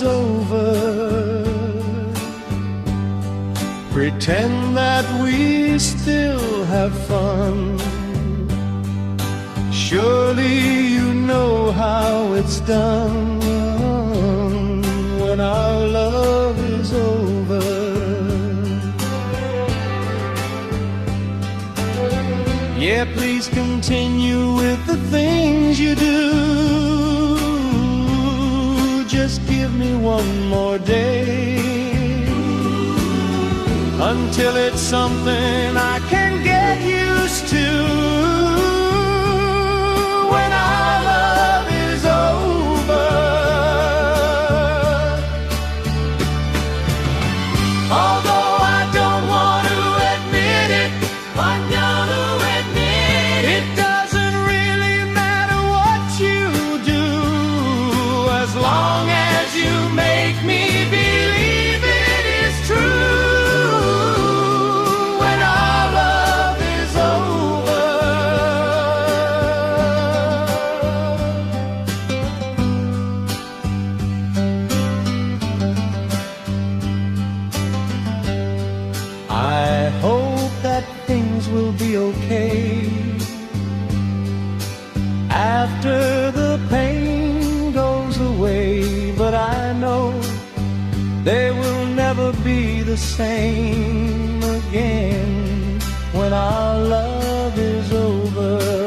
is over, pretend that we still have fun. Surely you know how it's done when our love is over. Yeah, please continue with the things you do. Just give me one more day until it's something I can get used to. When our love is over, although I don't want to admit it, I'm gonna admit it doesn't really matter what you do, as long as you make me believe it is true. When our love is over, I hope that things will be okay after the pain goes away, but I know they will never be the same again when our love is over.